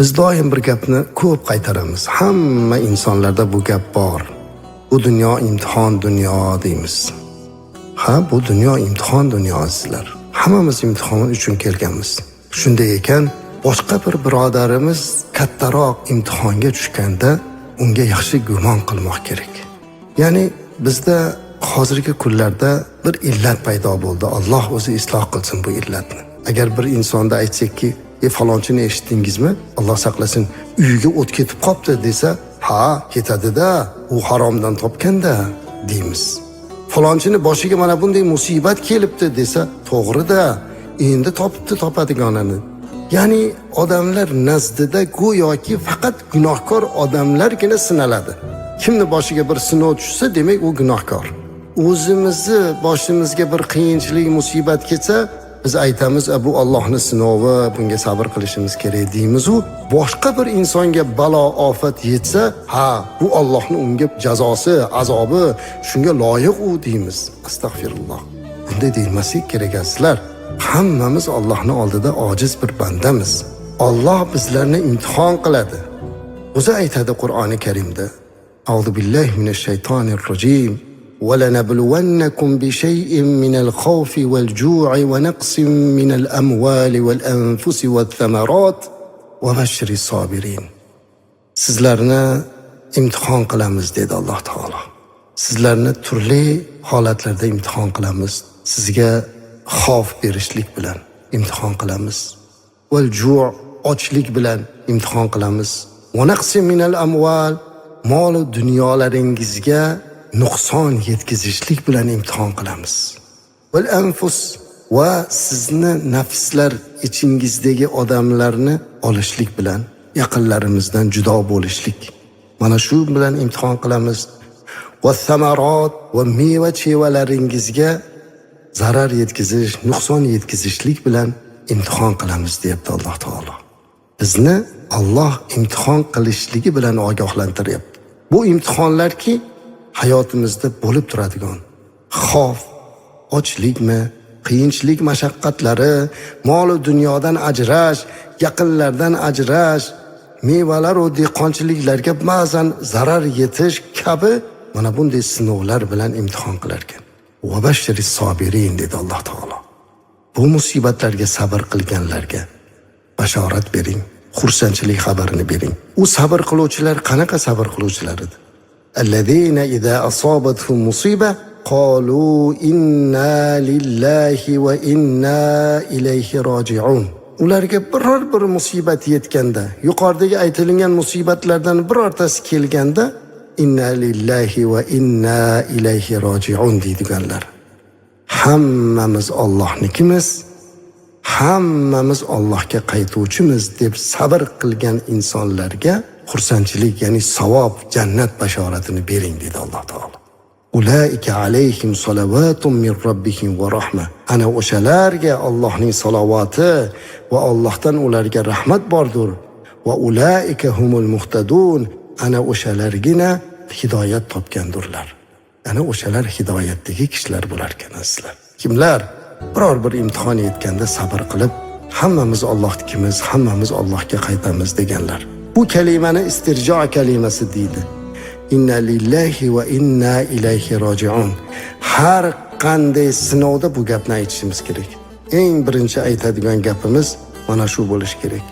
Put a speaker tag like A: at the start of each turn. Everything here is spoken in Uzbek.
A: Biz doim bir gapni ko'p qaytaramiz. Hamma insonlarda bu gap bor. Bu dunyo imtihon dunyo deymiz. Ha, bu dunyo imtihon dunyosidir. Hammamiz imtihon uchun kelganmiz. Shunday ekan, boshqa bir birodarimiz kattaroq imtihonga tushganda unga yaxshi gumon qilmoq kerak. Ya'ni bizda hozirgi kunlarda bir illat paydo bo'ldi. Alloh o'zi isloh qilsin bu illatni. Agar bir insonda aytsakki, falonchini eshitdingizmi? Alloh saqlasin, uyiga o't ketib qopti desa, ha, ketadi-da, u haromdan topganda deymiz. Falonchini boshiga mana bunday musibat kelibdi desa, to'g'ri-da, endi topibdi topadiganini. Ya'ni odamlar nazdida go'yoki faqat gunohkor odamlargina sinaladi. Kimni boshiga bir sinov tushsa, demak u gunohkor. O'zimizni boshimizga bir qiyinchilik, musibat kelsa, biz aytamiz, bu Allohning sinovi, bunga sabr qilishimiz kerak deymiz. U boshqa bir insonga balo, ofat yetsa, ha, bu Allohning unga jazosi, azobi, shunga loyiq u deymiz. Astagfirulloh. Bunday deyilmaslik kerak azizlar. Hammamiz Allohning oldida ojiz bir bandamiz. Alloh bizlarni imtihon qiladi. O'zi aytadi Qur'oni Karimda: A'udhu billahi minash shaytonir rojim. وَلَنَبْلُوَنَّكُمْ بِشَيْءٍ مِنَ الْخَوْفِ وَالْجُوعِ وَنَقْصٍ مِنَ الْأَمْوَالِ وَالْأَنْفُسِ وَالثَّمَرَاتِ وَبَشِّرِ الصَّابِرِينَ. Sizlarni imtihon qilamiz dedi Alloh taolo. Sizlarni turli holatlarda imtihon qilamiz. Sizga xavf berishlik bilan imtihon qilamiz. Val-ju' ochlik bilan imtihon qilamiz. Va naqsin minal amwal, mol va dunyolaringizga nuqson yetkazishlik bilan imtihon qilamiz. Val anfus, va sizni nafslar ichingizdagi odamlarni olishlik bilan, yaqinlarimizdan judo bo'lishlik. Mana shu bilan imtihon qilamiz. Va samarat, va meva-chevalaringizga zarar yetkazish, nuqson yetkazishlik bilan imtihon qilamiz deyapti Alloh taolo. Bizni Alloh imtihon qilishligi bilan ogohlantiryapti. Bu imtihonlarki hayotimizda bo'lib turadigan xavf, ochlikmi, qiyinchilik, mashaqqatlari, mol va dunyodan ajrash, yaqinlardan ajrash, mevalar va dehqonchiliklarga ba'zan zarar yetish kabi mana bunday sinovlar bilan imtihon qilar ekan. Va bashiris sobirin dedi Alloh taolo. Bu musibatlarga sabr qilganlarga bashorat bering, xursandchilik xabarini bering. U sabr qiluvchilar qanaqa sabr qiluvchilar edi? Allazina idza asabatuhum musiba qalu inna lillahi va inna ilayhi roji'un. Ularga biror bir musibat yetganda, yuqoridagi aytilgan musibatlardan birortasi kelganda inna lillahi va inna ilayhi roji'un deydiganlar. Hammamiz Allohnikimiz, hammamiz Allohga qaytuvchimiz deb sabr qilgan insonlarga xursandchilik, ya'ni savob, jannat bashoratini bering dedi Alloh taolo. Ulaika alayhim salavatun min robbihim va rahma. Ana o'shalarga Allohning salovati va Allohdan ularga rahmat bordir. Va ulaika humul muhtadun. Ana o'shalargina hidoyat topgandirlar. Ana o'shalar hidoyatdagi kishilar bo'lar ekan sizlar. Kimlar biror bir imtihon yetganda sabr qilib, hammamiz Allohnikimiz, hammamiz Allohga qaytamiz deganlar. Bu kalimani istirjo kalimasi deydi. Inna lillahi va inna ilayhi roji'un. Har qanday sinovda bu gapni aytishimiz kerak. Eng birinchi aytadigan gapimiz mana shu bo'lish kerak.